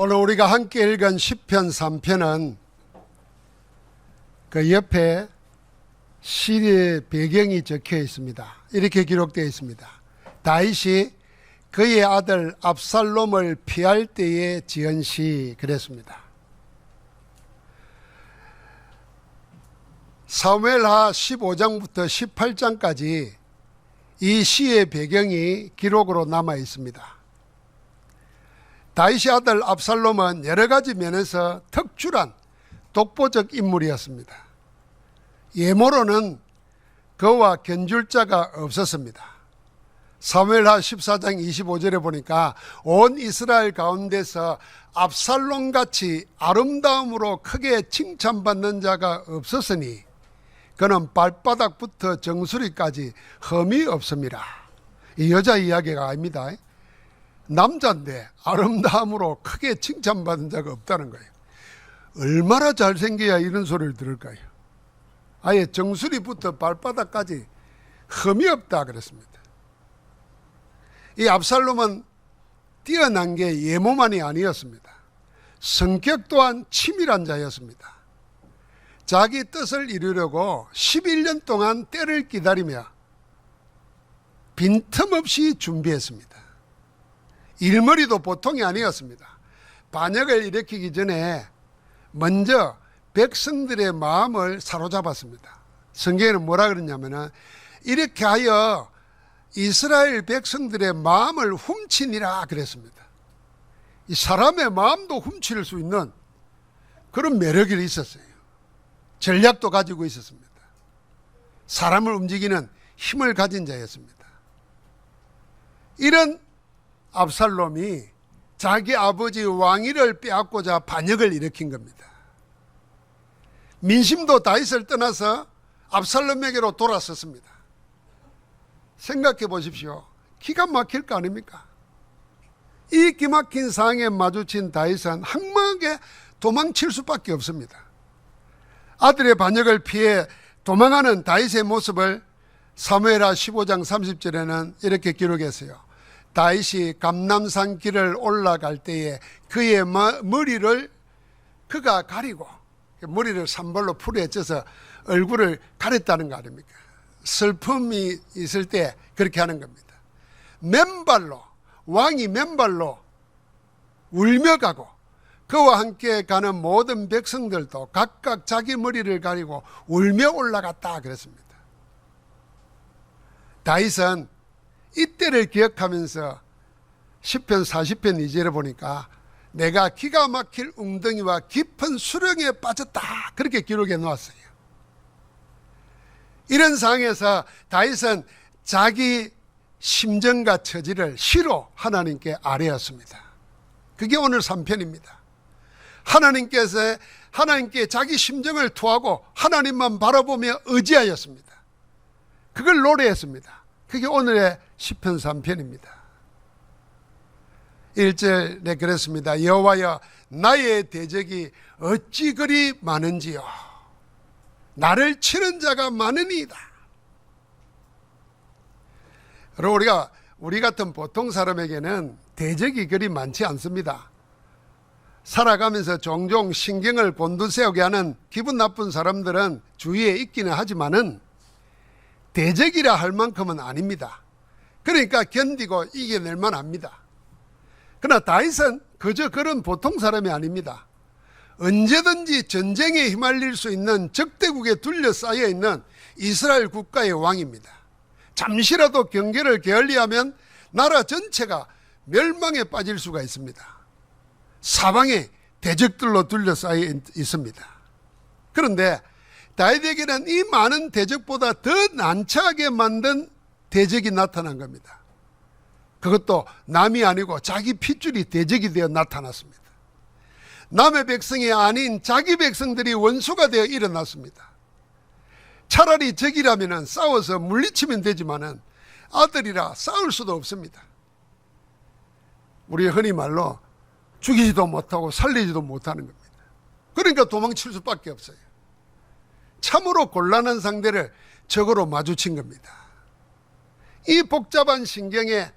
오늘 우리가 함께 읽은 시편 3편은 그 옆에 시의 배경이 적혀 있습니다. 이렇게 기록되어 있습니다. 다윗이 그의 아들 압살롬을 피할 때에 지은 시, 그랬습니다. 사무엘하 15장부터 18장까지 이 시의 배경이 기록으로 남아 있습니다. 다윗의 아들 압살롬은 여러 가지 면에서 특출한 독보적 인물이었습니다. 예모로는 그와 견줄 자가 없었습니다. 사무엘하 14장 25절에 보니까 온 이스라엘 가운데서 압살롬같이 아름다움으로 크게 칭찬받는 자가 없었으니 그는 발바닥부터 정수리까지 흠이 없습니다. 이 여자 이야기가 아닙니다. 남자인데 아름다움으로 크게 칭찬받은 자가 없다는 거예요. 얼마나 잘생겨야 이런 소리를 들을까요? 아예 정수리부터 발바닥까지 흠이 없다 그랬습니다. 이 압살롬은 뛰어난 게 예모만이 아니었습니다. 성격 또한 치밀한 자였습니다. 자기 뜻을 이루려고 11년 동안 때를 기다리며 빈틈없이 준비했습니다. 일머리도 보통이 아니었습니다. 반역을 일으키기 전에 먼저 백성들의 마음을 사로잡았습니다. 성경에는 뭐라 그러냐면 이렇게 하여 이스라엘 백성들의 마음을 훔치니라 그랬습니다. 이 사람의 마음도 훔칠 수 있는 그런 매력이 있었어요. 전략도 가지고 있었습니다. 사람을 움직이는 힘을 가진 자였습니다. 이런 압살롬이 자기 아버지 왕위를 빼앗고자 반역을 일으킨 겁니다. 민심도 다윗을 떠나서 압살롬에게로 돌아섰습니다. 생각해 보십시오. 기가 막힐 거 아닙니까? 이 기막힌 상황에 마주친 다윗은 항막에 도망칠 수밖에 없습니다. 아들의 반역을 피해 도망하는 다윗의 모습을 사무엘하 15장 30절에는 이렇게 기록했어요. 다윗이 감람산 길을 올라갈 때에 그의 머리를 그가 가리고 머리를 산발로 풀에 쪄서 얼굴을 가렸다는 거 아닙니까? 슬픔이 있을 때 그렇게 하는 겁니다. 맨발로, 왕이 맨발로 울며 가고 그와 함께 가는 모든 백성들도 각각 자기 머리를 가리고 울며 올라갔다 그랬습니다. 다윗은 이때를 기억하면서 시편 40편 2절에 보니까 내가 기가 막힐 웅덩이와 깊은 수렁에 빠졌다 그렇게 기록해 놓았어요. 이런 상황에서 다윗은 자기 심정과 처지를 시로 하나님께 아뢰었습니다. 그게 오늘 3편입니다. 하나님께 자기 심정을 토하고 하나님만 바라보며 의지하였습니다. 그걸 노래했습니다. 그게 오늘의 시편 3편입니다. 1절에 그랬습니다. 여호와여 나의 대적이 어찌 그리 많은지요. 나를 치는 자가 많으니이다. 그리고 우리 같은 보통 사람에게는 대적이 그리 많지 않습니다. 살아가면서 종종 신경을 곤두세우게 하는 기분 나쁜 사람들은 주위에 있기는 하지만은 대적이라 할 만큼은 아닙니다. 그러니까 견디고 이겨낼 만합니다. 그러나 다윗은 그저 그런 보통 사람이 아닙니다. 언제든지 전쟁에 휘말릴 수 있는 적대국에 둘러싸여 있는 이스라엘 국가의 왕입니다. 잠시라도 경계를 게을리하면 나라 전체가 멸망에 빠질 수가 있습니다. 사방에 대적들로 둘러싸여 있습니다. 그런데 다윗에게는 이 많은 대적보다 더 난처하게 만든 대적이 나타난 겁니다. 그것도 남이 아니고 자기 핏줄이 대적이 되어 나타났습니다. 남의 백성이 아닌 자기 백성들이 원수가 되어 일어났습니다. 차라리 적이라면 싸워서 물리치면 되지만은 아들이라 싸울 수도 없습니다. 우리 흔히 말로 죽이지도 못하고 살리지도 못하는 겁니다. 그러니까 도망칠 수밖에 없어요. 참으로 곤란한 상대를 적으로 마주친 겁니다. 이 복잡한 신경에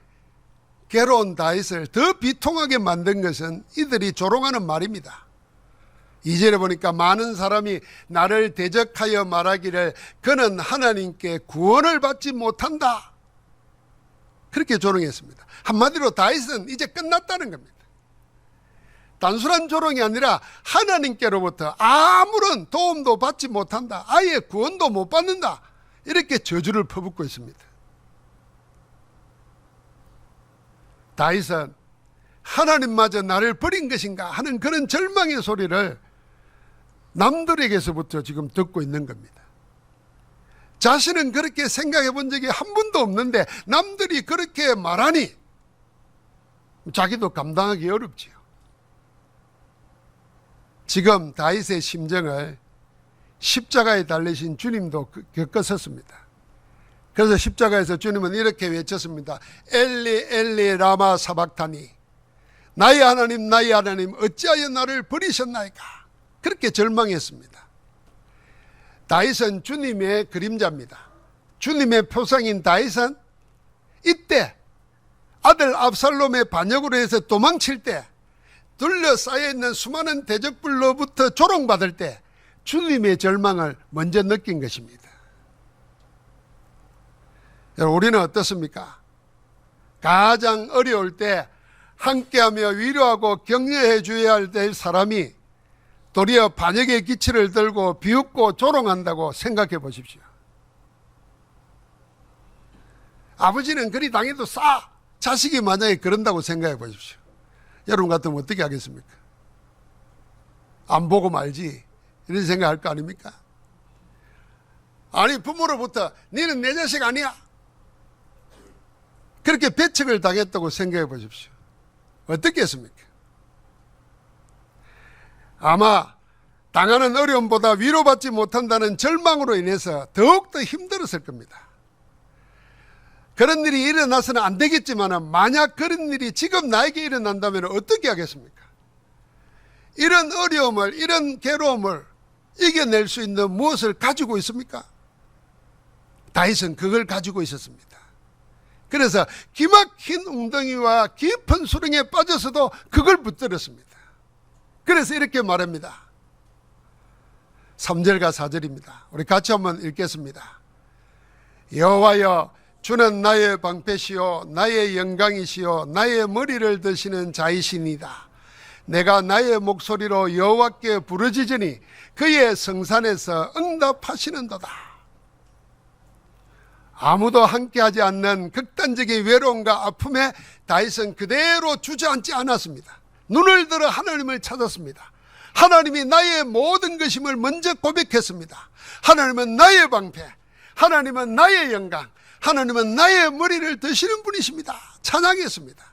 괴로운 다윗을 더 비통하게 만든 것은 이들이 조롱하는 말입니다. 2절에 보니까 많은 사람이 나를 대적하여 말하기를 그는 하나님께 구원을 받지 못한다. 그렇게 조롱했습니다. 한마디로 다윗은 이제 끝났다는 겁니다. 단순한 조롱이 아니라 하나님께로부터 아무런 도움도 받지 못한다. 아예 구원도 못 받는다. 이렇게 저주를 퍼붓고 있습니다. 다윗은 하나님마저 나를 버린 것인가 하는 그런 절망의 소리를 남들에게서부터 지금 듣고 있는 겁니다. 자신은 그렇게 생각해 본 적이 한 번도 없는데 남들이 그렇게 말하니 자기도 감당하기 어렵지요. 지금 다윗의 심정을 십자가에 달리신 주님도 겪었었습니다. 그래서 십자가에서 주님은 이렇게 외쳤습니다. 엘리 엘리 라마 사박타니, 나의 하나님 나의 하나님 어찌하여 나를 버리셨나이까. 그렇게 절망했습니다. 다윗은 주님의 그림자입니다. 주님의 표상인 다윗은 이때 아들 압살롬의 반역으로 해서 도망칠 때, 둘러싸여 있는 수많은 대적불로부터 조롱받을 때 주님의 절망을 먼저 느낀 것입니다. 여러분, 우리는 어떻습니까? 가장 어려울 때 함께하며 위로하고 격려해 줘야 될 사람이 도리어 반역의 기치를 들고 비웃고 조롱한다고 생각해 보십시오. 아버지는 그리 당해도 자식이 만약에 그런다고 생각해 보십시오. 여러분 같으면 어떻게 하겠습니까? 안 보고 말지 이런 생각할 거 아닙니까? 아니, 부모로부터 너는 내 자식 아니야, 그렇게 배척을 당했다고 생각해 보십시오. 어떻겠습니까? 아마 당하는 어려움보다 위로받지 못한다는 절망으로 인해서 더욱더 힘들었을 겁니다. 그런 일이 일어나서는 안 되겠지만 만약 그런 일이 지금 나에게 일어난다면 어떻게 하겠습니까? 이런 어려움을, 이런 괴로움을 이겨낼 수 있는 무엇을 가지고 있습니까? 다윗은 그걸 가지고 있었습니다. 그래서 기막힌 웅덩이와 깊은 수렁에 빠져서도 그걸 붙들었습니다. 그래서 이렇게 말합니다. 3절과 4절입니다. 우리 같이 한번 읽겠습니다. 여호와여, 주는 나의 방패시요 나의 영광이시요 나의 머리를 드시는 자이시니다. 내가 나의 목소리로 여호와께 부르짖으니 그의 성산에서 응답하시는도다. 아무도 함께하지 않는 극단적인 외로움과 아픔에 다윗은 그대로 주저앉지 않았습니다. 눈을 들어 하나님을 찾았습니다. 하나님이 나의 모든 것임을 먼저 고백했습니다. 하나님은 나의 방패, 하나님은 나의 영광, 하나님은 나의 머리를 드시는 분이십니다. 찬양했습니다.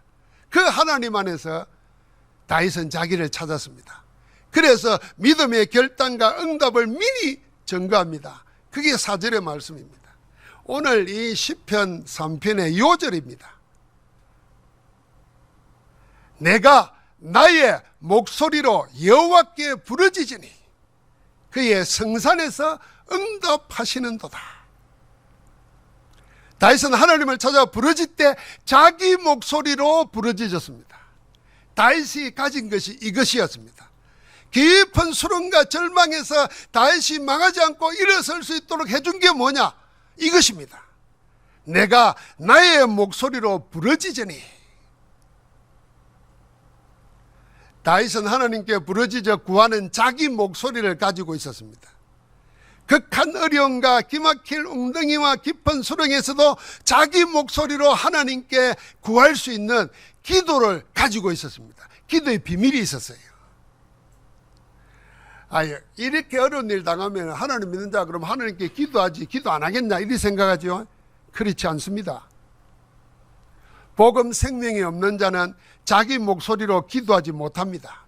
그 하나님 안에서 다윗은 자기를 찾았습니다. 그래서 믿음의 결단과 응답을 미리 증거합니다. 그게 4절의 말씀입니다. 오늘 이 시편 3편의 요절입니다. 내가 나의 목소리로 여호와께 부르짖으니 그의 성산에서 응답하시는도다. 다윗은 하나님을 찾아 부르짖 때 자기 목소리로 부르짖었습니다. 다윗이 가진 것이 이것이었습니다. 깊은 수렁과 절망에서 다윗이 망하지 않고 일어설 수 있도록 해준 게 뭐냐? 이것입니다. 내가 나의 목소리로 부르짖으니. 다윗은 하나님께 부르짖어 구하는 자기 목소리를 가지고 있었습니다. 극한 어려움과 기막힐 웅덩이와 깊은 수렁에서도 자기 목소리로 하나님께 구할 수 있는 기도를 가지고 있었습니다. 기도의 비밀이 있었어요. 이렇게 어려운 일 당하면 하나님 믿는 자 그럼 하나님께 기도하지 기도 안 하겠냐 이렇게 생각하죠. 그렇지 않습니다. 복음 생명이 없는 자는 자기 목소리로 기도하지 못합니다.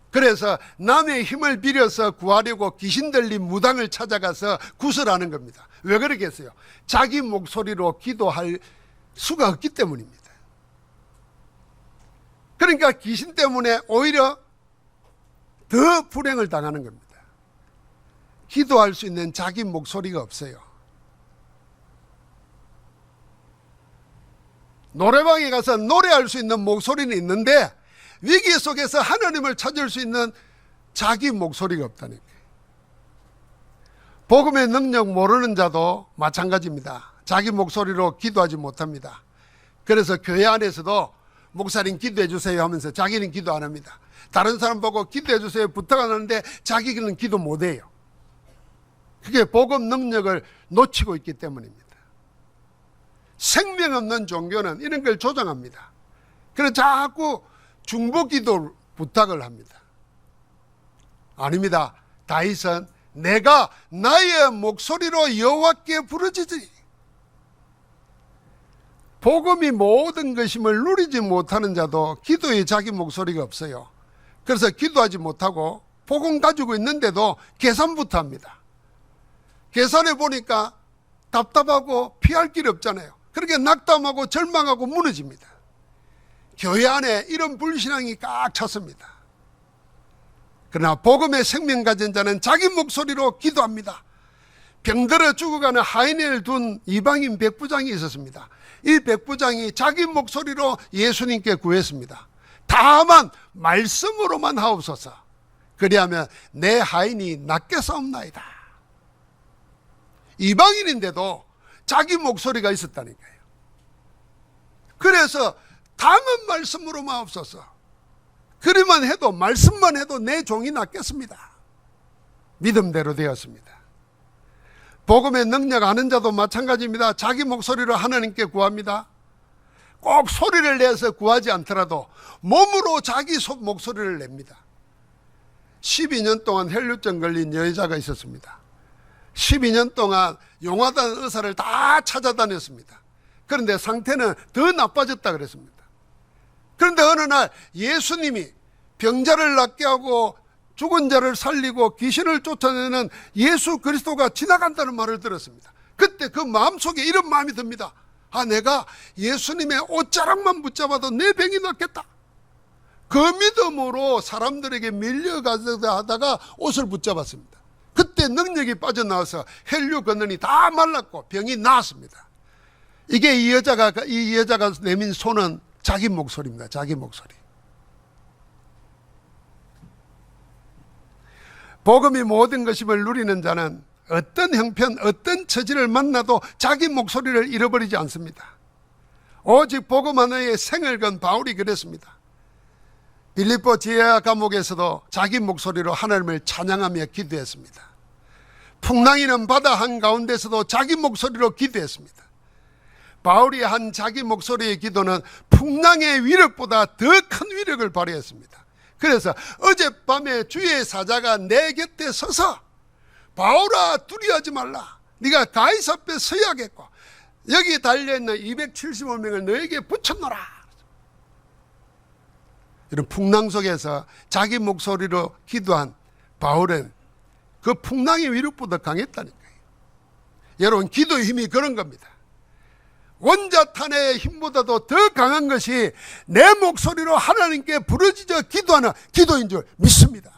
그래서 남의 힘을 빌려서 구하려고 귀신 들린 무당을 찾아가서 구슬하는 겁니다. 왜 그러겠어요? 자기 목소리로 기도할 수가 없기 때문입니다. 그러니까 귀신 때문에 오히려 더 불행을 당하는 겁니다. 기도할 수 있는 자기 목소리가 없어요. 노래방에 가서 노래할 수 있는 목소리는 있는데 위기 속에서 하나님을 찾을 수 있는 자기 목소리가 없다는 거예요. 복음의 능력 모르는 자도 마찬가지입니다. 자기 목소리로 기도하지 못합니다. 그래서 교회 안에서도 목사님 기도해 주세요 하면서 자기는 기도 안 합니다. 다른 사람 보고 기도해 주세요 부탁 안 하는데 자기는 기도 못 해요. 그게 복음 능력을 놓치고 있기 때문입니다. 생명 없는 종교는 이런 걸 조장합니다. 그래서 자꾸 중보기도 부탁을 합니다. 아닙니다. 다윗은 내가 나의 목소리로 여호와께 부르짖으리. 복음이 모든 것임을 누리지 못하는 자도 기도에 자기 목소리가 없어요. 그래서 기도하지 못하고 복음 가지고 있는데도 계산부터 합니다. 계산해 보니까 답답하고 피할 길이 없잖아요. 그렇게 낙담하고 절망하고 무너집니다. 교회 안에 이런 불신앙이 꽉 찼습니다. 그러나 복음의 생명 가진 자는 자기 목소리로 기도합니다. 병들어 죽어가는 하인을 둔 이방인 백부장이 있었습니다. 이 백부장이 자기 목소리로 예수님께 구했습니다. 다만 말씀으로만 하옵소서. 그리하면 내 하인이 낫게 싸움나이다. 이방인인데도 자기 목소리가 있었다니까요. 그래서 다만 말씀으로만 하옵소서. 그리만 해도 말씀만 해도 내 종이 낫겠습니다. 믿음대로 되었습니다. 복음의 능력 아는 자도 마찬가지입니다. 자기 목소리로 하나님께 구합니다. 꼭 소리를 내서 구하지 않더라도 몸으로 자기 목소리를 냅니다. 12년 동안 혈류증 걸린 여자가 있었습니다. 12년 동안 용하다는 의사를 다 찾아다녔습니다. 그런데 상태는 더 나빠졌다 그랬습니다. 그런데 어느 날 예수님이 병자를 낫게 하고 죽은 자를 살리고 귀신을 쫓아내는 예수 그리스도가 지나간다는 말을 들었습니다. 그때 그 마음속에 이런 마음이 듭니다. 아, 내가 예수님의 옷자락만 붙잡아도 내 병이 낫겠다. 그 믿음으로 사람들에게 밀려가다가 옷을 붙잡았습니다. 그때 능력이 빠져나와서 혈류 근원이 다 말랐고 병이 나았습니다. 이게 이 여자가 내민 손은 자기 목소리입니다. 자기 목소리. 복음이 모든 것임을 누리는 자는 어떤 형편, 어떤 처지를 만나도 자기 목소리를 잃어버리지 않습니다. 오직 복음 하나에 생을 건 바울이 그랬습니다. 빌립보 지하 감옥에서도 자기 목소리로 하나님을 찬양하며 기도했습니다. 풍랑이는 바다 한가운데서도 자기 목소리로 기도했습니다. 바울이 한 자기 목소리의 기도는 풍랑의 위력보다 더 큰 위력을 발휘했습니다. 그래서 어젯밤에 주의 사자가 내 곁에 서서 바울아 두려워하지 말라. 네가 가이사 앞에 서야겠고 여기 달려있는 275명을 너에게 붙였노라. 이런 풍랑 속에서 자기 목소리로 기도한 바울은 그 풍랑의 위력보다 강했다니까요. 여러분, 기도의 힘이 그런 겁니다. 원자탄의 힘보다도 더 강한 것이 내 목소리로 하나님께 부르짖어 기도하는 기도인 줄 믿습니다.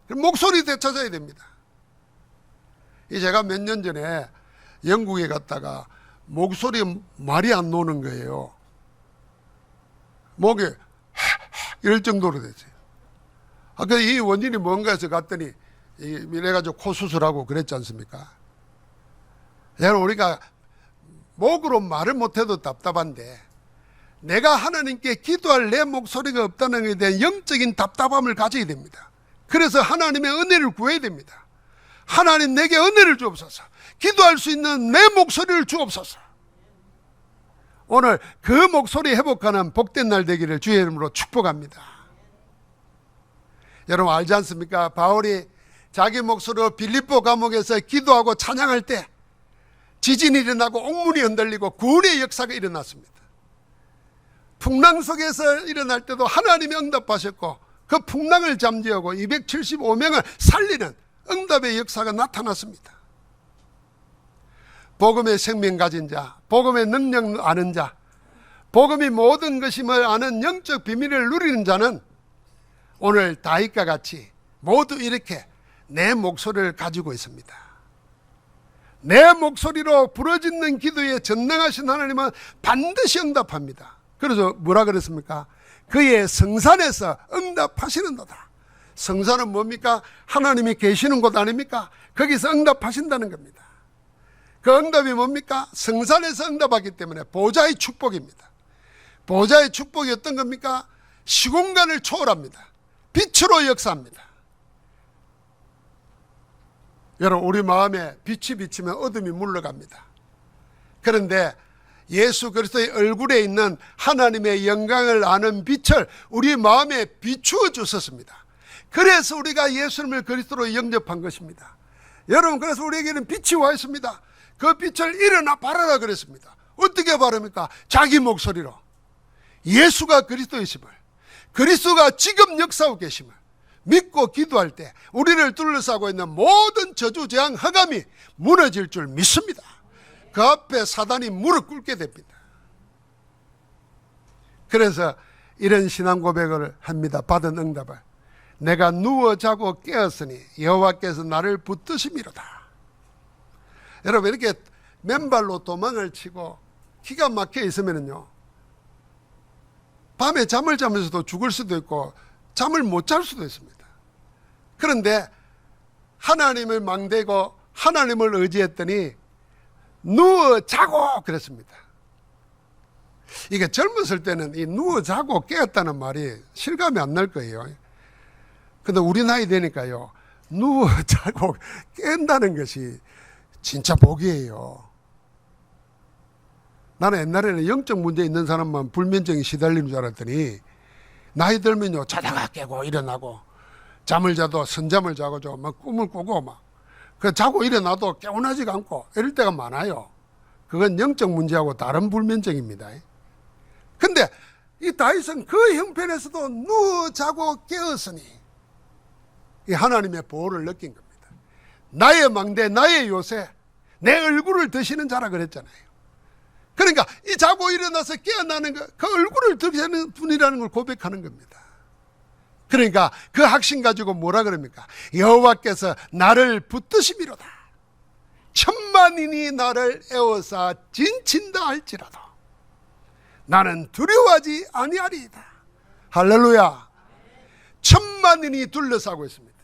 목소리 되찾아야 됩니다. 제가 몇 년 전에 영국에 갔다가 목소리 말이 안 나오는 거예요. 목이 이럴 정도로 됐어요. 그 이 원인이 뭔가 해서 갔더니 이래가지고 코 수술하고 그랬지 않습니까? 여러분, 우리가 목으로 말을 못해도 답답한데 내가 하나님께 기도할 내 목소리가 없다는 것에 대한 영적인 답답함을 가져야 됩니다. 그래서 하나님의 은혜를 구해야 됩니다. 하나님, 내게 은혜를 주옵소서. 기도할 수 있는 내 목소리를 주옵소서. 오늘 그 목소리 회복하는 복된 날 되기를 주의 이름으로 축복합니다. 여러분, 알지 않습니까? 바울이 자기 목소리로 빌립보 감옥에서 기도하고 찬양할 때 지진이 일어나고 옥문이 흔들리고 구원의 역사가 일어났습니다. 풍랑 속에서 일어날 때도 하나님이 응답하셨고 그 풍랑을 잠재우고 275명을 살리는 응답의 역사가 나타났습니다. 복음의 생명 가진 자, 복음의 능력 아는 자, 복음이 모든 것임을 아는 영적 비밀을 누리는 자는 오늘 다윗과 같이 모두 이렇게 내 목소리를 가지고 있습니다. 내 목소리로 부르짖는 기도에 전능하신 하나님은 반드시 응답합니다. 그래서 뭐라 그랬습니까? 그의 성산에서 응답하시는도다. 성산은 뭡니까? 하나님이 계시는 곳 아닙니까? 거기서 응답하신다는 겁니다. 그 응답이 뭡니까? 성산에서 응답하기 때문에 보좌의 축복입니다. 보좌의 축복이 어떤 겁니까? 시공간을 초월합니다. 빛으로 역사합니다. 여러분, 우리 마음에 빛이 비치면 어둠이 물러갑니다. 그런데 예수 그리스도의 얼굴에 있는 하나님의 영광을 아는 빛을 우리 마음에 비추어 주셨습니다. 그래서 우리가 예수님을 그리스도로 영접한 것입니다. 여러분, 그래서 우리에게는 빛이 와 있습니다. 그 빛을 일어나 바라라 그랬습니다. 어떻게 바릅니까? 자기 목소리로 예수가 그리스도이심을, 그리스도가 지금 역사하고 계심을 믿고 기도할 때 우리를 둘러싸고 있는 모든 저주, 재앙, 흑암이 무너질 줄 믿습니다. 그 앞에 사단이 무릎 꿇게 됩니다. 그래서 이런 신앙 고백을 합니다. 받은 응답을. 내가 누워 자고 깨었으니 여호와께서 나를 붙드심이로다. 여러분, 이렇게 맨발로 도망을 치고 기가 막혀 있으면요, 밤에 잠을 자면서도 죽을 수도 있고 잠을 못 잘 수도 있습니다. 그런데 하나님을 망대고 하나님을 의지했더니 누워 자고 그랬습니다. 이게 젊었을 때는 이 누워 자고 깨었다는 말이 실감이 안 날 거예요. 근데 우리 나이 되니까요, 누워 자고 깬다는 것이 진짜 복이에요. 나는 옛날에는 영적 문제 있는 사람만 불면증이 시달리는 줄 알았더니 나이 들면요, 자다가 깨고 일어나고, 잠을 자도 선잠을 자고 막 꿈을 꾸고 막 그 자고 일어나도 개운하지가 않고 이럴 때가 많아요. 그건 영적 문제하고 다른 불면증입니다. 근데 이 다윗은 그 형편에서도 누워 자고 깨었으니 이 하나님의 보호를 느낀 겁니다. 나의 망대, 나의 요새, 내 얼굴을 드시는 자라 그랬잖아요. 그러니까 이 자고 일어나서 깨어나는 거, 그 얼굴을 드시는 분이라는 걸 고백하는 겁니다. 그러니까 그 확신 가지고 뭐라 그럽니까? 여호와께서 나를 붙드심이로다. 천만인이 나를 에워싸 진친다 할지라도 나는 두려워하지 아니하리이다. 할렐루야. 천만인이 둘러싸고 있습니다.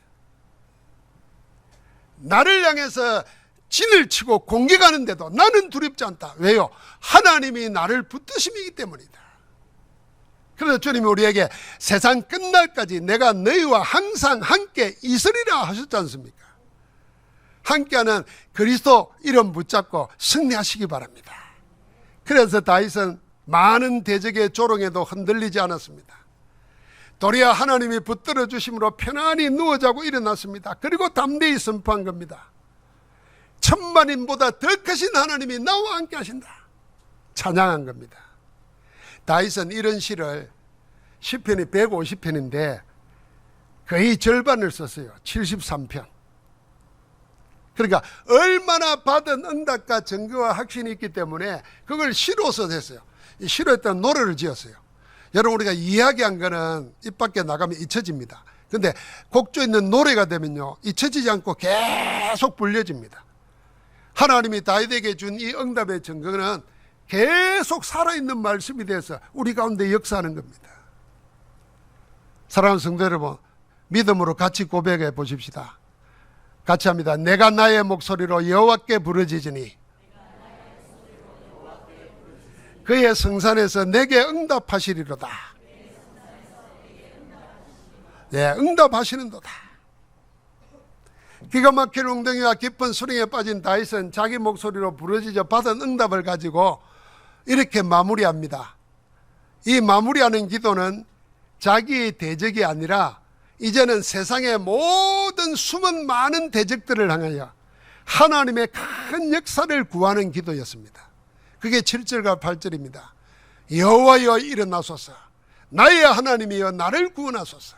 나를 향해서 진을 치고 공격하는데도 나는 두렵지 않다. 왜요? 하나님이 나를 붙드심이기 때문이다. 그래서 주님이 우리에게 세상 끝날까지 내가 너희와 항상 함께 있으리라 하셨지 않습니까? 함께하는 그리스도 이름 붙잡고 승리하시기 바랍니다. 그래서 다윗은 많은 대적의 조롱에도 흔들리지 않았습니다. 도리어 하나님이 붙들어 주심으로 편안히 누워 자고 일어났습니다. 그리고 담대히 선포한 겁니다. 천만인보다 더 크신 하나님이 나와 함께 하신다. 찬양한 겁니다. 다윗은 이런 시를, 시편이 150편인데 거의 절반을 썼어요. 73편. 그러니까 얼마나 받은 응답과 증거와 확신이 있기 때문에 그걸 시로 썼어요. 이 시로 했던 노래를 지었어요. 여러분, 우리가 이야기한 거는 입 밖에 나가면 잊혀집니다. 근데 곡조 있는 노래가 되면요, 잊혀지지 않고 계속 불려집니다. 하나님이 다윗에게 준 이 응답의 증거는 계속 살아있는 말씀이 돼서 우리 가운데 역사하는 겁니다. 사랑하는 성도 여러분, 믿음으로 같이 고백해 보십시다. 같이 합니다. 내가 나의 목소리로 여호와께 부르짖으니 그의 성산에서 내게 응답하시리로다. 네, 응답하시는도다. 기가 막힌 웅덩이와 깊은 수렁에 빠진 다윗은 자기 목소리로 부르짖어 받은 응답을 가지고 이렇게 마무리합니다. 이 마무리하는 기도는 자기의 대적이 아니라 이제는 세상의 모든 숨은 많은 대적들을 향하여 하나님의 큰 역사를 구하는 기도였습니다. 그게 7절과 8절입니다. 여호와여 일어나소서, 나의 하나님이여 나를 구원하소서.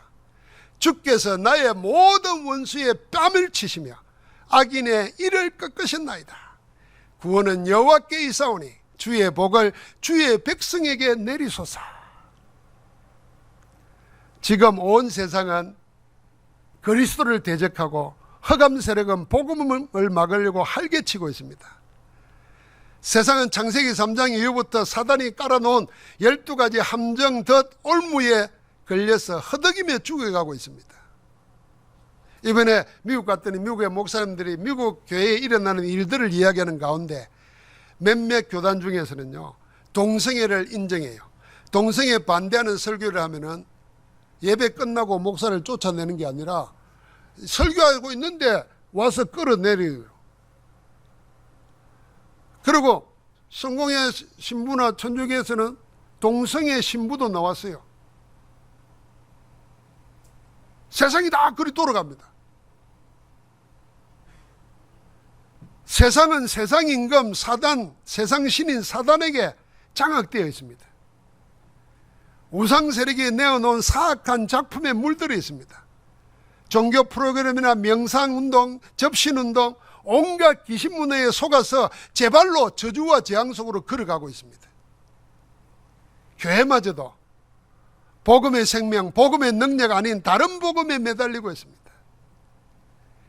주께서 나의 모든 원수의 뺨을 치시며 악인의 이를 꺾으셨나이다. 구원은 여호와께 있사오니 주의 복을 주의 백성에게 내리소서. 지금 온 세상은 그리스도를 대적하고 흑암 세력은 복음을 막으려고 활개치고 있습니다. 세상은 창세기 3장 이후부터 사단이 깔아놓은 12가지 함정 덫 올무에 걸려서 허덕이며 죽어가고 있습니다. 이번에 미국 갔더니 미국의 목사님들이 미국 교회에 일어나는 일들을 이야기하는 가운데 몇몇 교단 중에서는요, 동성애를 인정해요. 동성애 반대하는 설교를 하면은 예배 끝나고 목사를 쫓아내는 게 아니라 설교하고 있는데 와서 끌어내려요. 그리고 성공회 신부나 천주교에서는 동성애 신부도 나왔어요. 세상이 다 그리 돌아갑니다. 세상은 세상 임금 사단, 세상 신인 사단에게 장악되어 있습니다. 우상 세력이 내어놓은 사악한 작품에 물들어 있습니다. 종교 프로그램이나 명상운동, 접신운동, 온갖 귀신문화에 속아서 제 발로 저주와 재앙 속으로 걸어가고 있습니다. 교회마저도 복음의 생명, 복음의 능력 아닌 다른 복음에 매달리고 있습니다.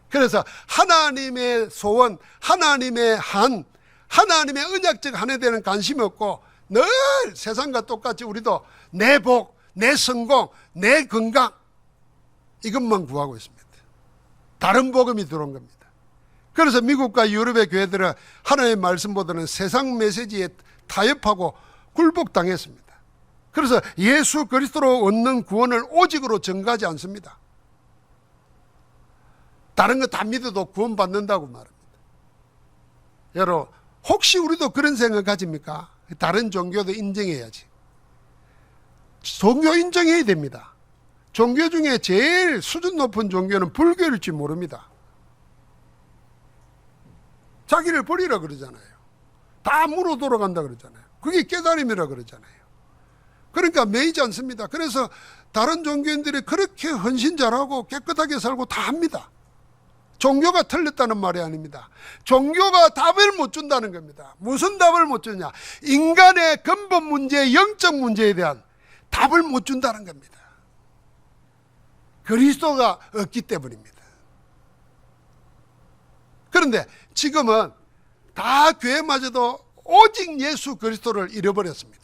그래서 하나님의 소원, 하나님의 한, 하나님의 언약적 한에 대한 관심이 없고 늘 세상과 똑같이 우리도 내 복, 내 성공, 내 건강 이것만 구하고 있습니다. 다른 복음이 들어온 겁니다. 그래서 미국과 유럽의 교회들은 하나님의 말씀보다는 세상 메시지에 타협하고 굴복당했습니다. 그래서 예수 그리스도로 얻는 구원을 오직으로 전가하지 않습니다. 다른 거 다 믿어도 구원받는다고 말합니다. 여러분, 혹시 우리도 그런 생각 가집니까? 다른 종교도 인정해야지. 종교 인정해야 됩니다. 종교 중에 제일 수준 높은 종교는 불교일지 모릅니다. 자기를 버리라 그러잖아요. 다 무로 돌아간다 그러잖아요. 그게 깨달음이라 그러잖아요. 그러니까 매이지 않습니다. 그래서 다른 종교인들이 그렇게 헌신 잘하고 깨끗하게 살고 다 합니다. 종교가 틀렸다는 말이 아닙니다. 종교가 답을 못 준다는 겁니다. 무슨 답을 못 주냐? 인간의 근본 문제, 영적 문제에 대한 답을 못 준다는 겁니다. 그리스도가 없기 때문입니다. 그런데 지금은 다 교회마저도 오직 예수 그리스도를 잃어버렸습니다.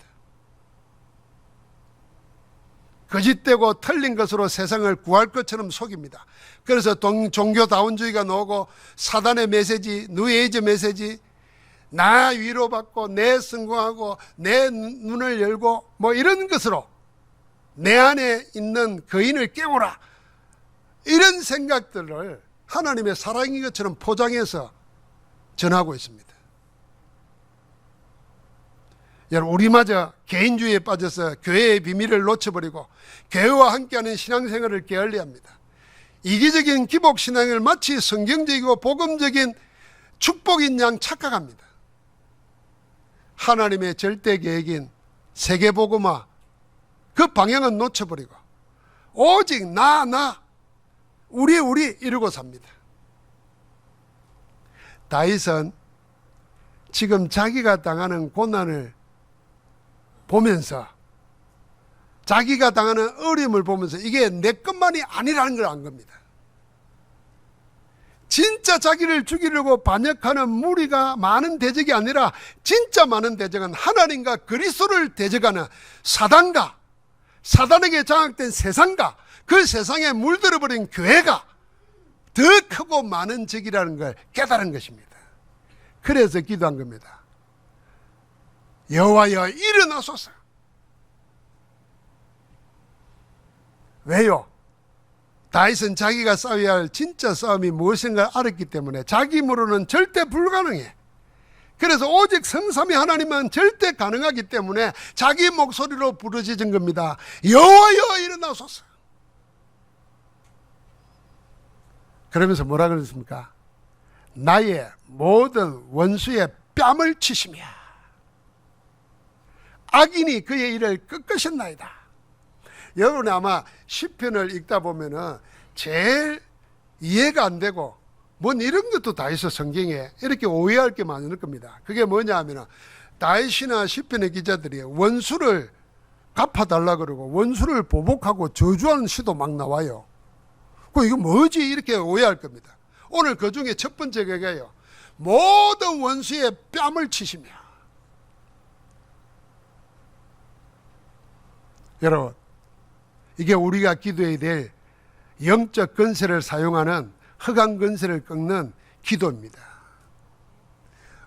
거짓되고 틀린 것으로 세상을 구할 것처럼 속입니다. 그래서 종교다운주의가 나오고 사단의 메시지, 뉴에이지 메시지, 나 위로받고 내 성공하고 내 눈을 열고 뭐 이런 것으로 내 안에 있는 거인을 깨우라, 이런 생각들을 하나님의 사랑인 것처럼 포장해서 전하고 있습니다. 여러분, 우리마저 개인주의에 빠져서 교회의 비밀을 놓쳐버리고 교회와 함께하는 신앙생활을 게을리합니다. 이기적인 기복신앙을 마치 성경적이고 복음적인 축복인 양 착각합니다. 하나님의 절대 계획인 세계복음화, 그 방향은 놓쳐버리고 오직 나 우리 이러고 삽니다. 다윗은 지금 자기가 당하는 고난을 보면서, 자기가 당하는 어려움을 보면서 이게 내 것만이 아니라는 걸 안 겁니다. 진짜 자기를 죽이려고 반역하는 무리가 많은 대적이 아니라 진짜 많은 대적은 하나님과 그리스도를 대적하는 사단과 사단에게 장악된 세상과 그 세상에 물들어버린 교회가 더 크고 많은 적이라는 걸 깨달은 것입니다. 그래서 기도한 겁니다. 여호와여 일어나소서. 왜요? 다윗은 자기가 싸워야 할 진짜 싸움이 무엇인가 알았기 때문에 자기 힘으로는 절대 불가능해. 그래서 오직 성삼위 하나님은 절대 가능하기 때문에 자기 목소리로 부르짖은 겁니다. 여호와여 일어나소서. 그러면서 뭐라 그랬습니까? 나의 모든 원수의 뺨을 치시며 악인이 그의 일을 꺾으셨나이다. 여러분 아마 시편을 읽다 보면은 제일 이해가 안 되고 뭔 이런 것도 다 있어 성경에, 이렇게 오해할 게 많을 겁니다. 그게 뭐냐 하면은 다윗이나 시편의 기자들이 원수를 갚아달라 그러고 원수를 보복하고 저주하는 시도 막 나와요. 이거 뭐지? 이렇게 오해할 겁니다. 오늘 그 중에 첫 번째 계기예요. 모든 원수의 뺨을 치시며. 여러분, 이게 우리가 기도해야 될 영적 건세를 사용하는 흑암 건세를 꺾는 기도입니다.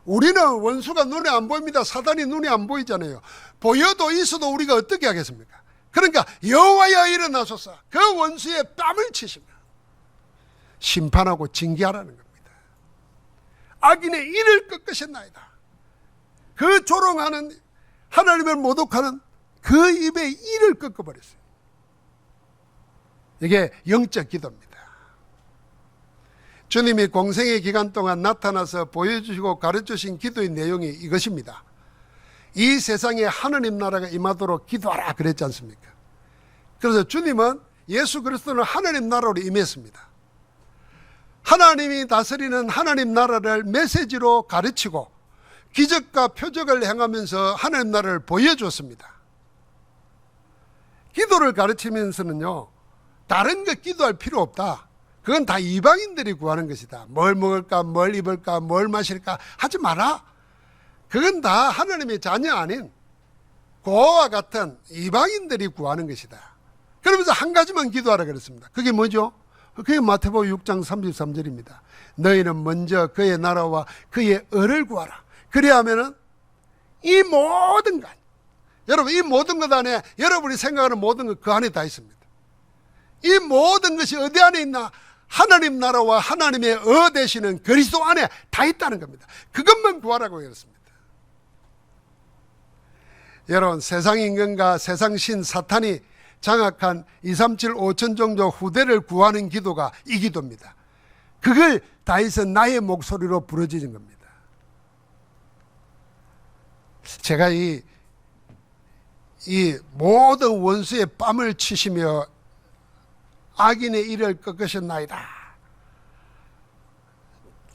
우리는 원수가 눈에 안 보입니다. 사단이 눈에 안 보이잖아요. 보여도 있어도 우리가 어떻게 하겠습니까? 그러니까 여호와여 일어나소서, 그 원수의 뺨을 치시며 심판하고 징계하라는 겁니다. 악인의 이를 꺾으셨나이다. 그 조롱하는, 하나님을 모독하는 그 입의 이를 꺾어버렸어요. 이게 영적 기도입니다. 주님이 공생의 기간 동안 나타나서 보여주시고 가르쳐주신 기도의 내용이 이것입니다. 이 세상에 하느님 나라가 임하도록 기도하라 그랬지 않습니까? 그래서 주님은, 예수 그리스도는 하느님 나라로 임했습니다. 하나님이 다스리는 하나님 나라를 메시지로 가르치고 기적과 표적을 행하면서 하나님 나라를 보여줬습니다. 기도를 가르치면서는요, 다른 거 기도할 필요 없다. 그건 다 이방인들이 구하는 것이다. 뭘 먹을까, 뭘 입을까, 뭘 마실까 하지 마라. 그건 다 하나님의 자녀 아닌 고와 같은 이방인들이 구하는 것이다. 그러면서 한 가지만 기도하라 그랬습니다. 그게 뭐죠? 그게 마태복음 6장 33절입니다. 너희는 먼저 그의 나라와 그의 의를 구하라. 그래야 하면은 이 모든 것, 여러분, 이 모든 것 안에, 여러분이 생각하는 모든 것 그 안에 다 있습니다. 이 모든 것이 어디 안에 있나? 하나님 나라와 하나님의 되시는 그리스도 안에 다 있다는 겁니다. 그것만 구하라고 했습니다. 여러분, 세상 인간과 세상 신 사탄이 장악한 237 5천 종족 후대를 구하는 기도가 이 기도입니다. 그걸 다윗은 나의 목소리로 부르짖은 겁니다. 제가 이 모든 원수의 뺨을 치시며 악인의 이를 꺾으셨나이다.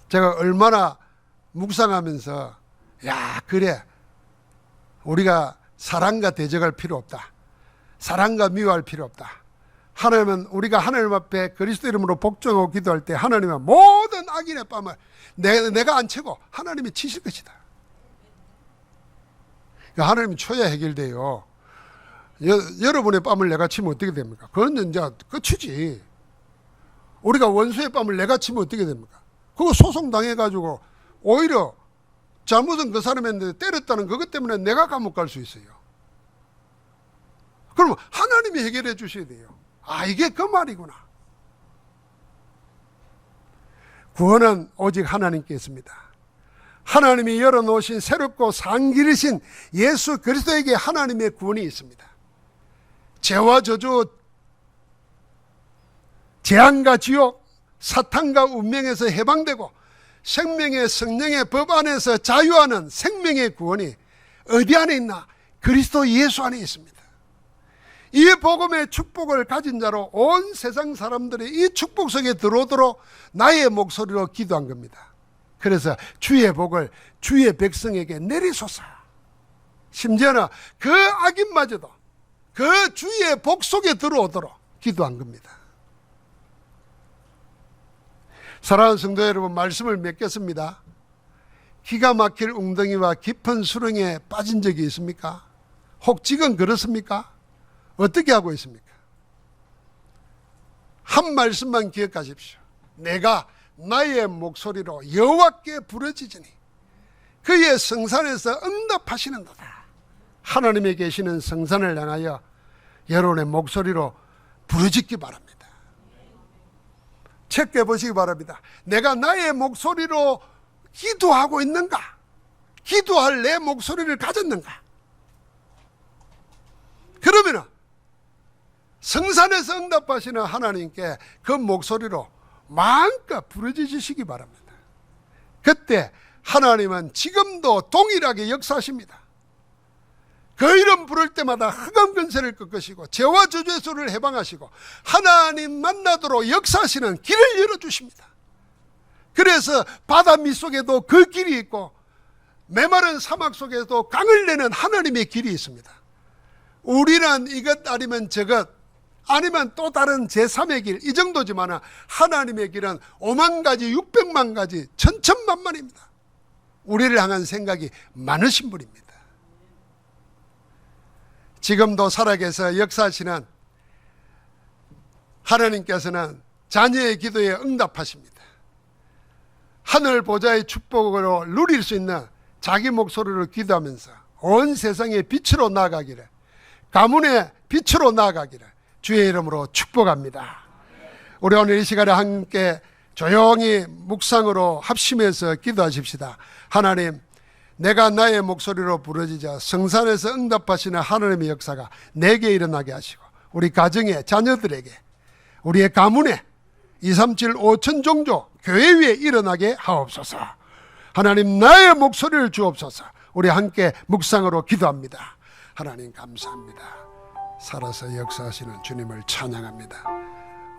제가 얼마나 묵상하면서, 야, 그래, 우리가 사랑과 대적할 필요 없다. 사랑과 미워할 필요 없다. 하나님은, 우리가 하나님 앞에 그리스도 이름으로 복종하고 기도할 때 하나님은 모든 악인의 뺨을 내가 안 치고 하나님이 치실 것이다. 하나님이 쳐야 해결돼요. 여러분의 뺨을 내가 치면 어떻게 됩니까? 그건 이제 끝이지. 우리가 원수의 뺨을 내가 치면 어떻게 됩니까? 그거 소송당해가지고 오히려 잘못은 그 사람인데 때렸다는 그것 때문에 내가 감옥 갈 수 있어요. 그러면 하나님이 해결해 주셔야 돼요. 아, 이게 그 말이구나. 구원은 오직 하나님께 있습니다. 하나님이 열어놓으신 새롭고 상기르신 예수 그리스도에게 하나님의 구원이 있습니다. 죄와 저주, 재앙과 지옥, 사탄과 운명에서 해방되고 생명의 성령의 법 안에서 자유하는 생명의 구원이 어디 안에 있나? 그리스도 예수 안에 있습니다. 이 복음의 축복을 가진 자로 온 세상 사람들이 이 축복 속에 들어오도록 나의 목소리로 기도한 겁니다. 그래서 주의 복을 주의 백성에게 내리소서. 심지어는 그 악인마저도 그 주의 복 속에 들어오도록 기도한 겁니다. 사랑하는 성도 여러분, 말씀을 맺겠습니다. 기가 막힐 웅덩이와 깊은 수렁에 빠진 적이 있습니까? 혹 지금 그렇습니까? 어떻게 하고 있습니까? 한 말씀만 기억하십시오. 내가 나의 목소리로 여호와께 부르짖으니 그의 성산에서 응답하시는도다. 하나님에 계시는 성산을 향하여 여러분의 목소리로 부르짖기 바랍니다. 체크해 보시기 바랍니다. 내가 나의 목소리로 기도하고 있는가? 기도할 내 목소리를 가졌는가? 그러면 성산에서 응답하시는 하나님께 그 목소리로 마음껏 부르짖으시기 바랍니다. 그때 하나님은 지금도 동일하게 역사하십니다. 그 이름 부를 때마다 흑암 근세를 꺾으시고 죄와 저주의 소리를 해방하시고 하나님 만나도록 역사하시는 길을 열어주십니다. 그래서 바다 밑속에도 그 길이 있고 메마른 사막 속에도 강을 내는 하나님의 길이 있습니다. 우리는 이것 아니면 저것 아니면 또 다른 제3의 길, 이 정도지만 하나님의 길은 5만 가지, 600만 가지, 천천만만입니다. 우리를 향한 생각이 많으신 분입니다. 지금도 살아계셔 역사하시는 하나님께서는 자녀의 기도에 응답하십니다. 하늘 보좌의 축복으로 누릴 수 있는 자기 목소리로 기도하면서 온 세상의 빛으로 나아가기를, 가문의 빛으로 나아가기를 주의 이름으로 축복합니다. 우리 오늘 이 시간에 함께 조용히 묵상으로 합심해서 기도하십시다. 하나님, 내가 나의 목소리로 부르짖어 성산에서 응답하시는 하나님의 역사가 내게 일어나게 하시고 우리 가정에, 자녀들에게, 우리의 가문에 237 5천 종족 교회 위에 일어나게 하옵소서. 하나님, 나의 목소리를 주옵소서. 우리 함께 묵상으로 기도합니다. 하나님 감사합니다. 살아서 역사하시는 주님을 찬양합니다.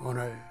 오늘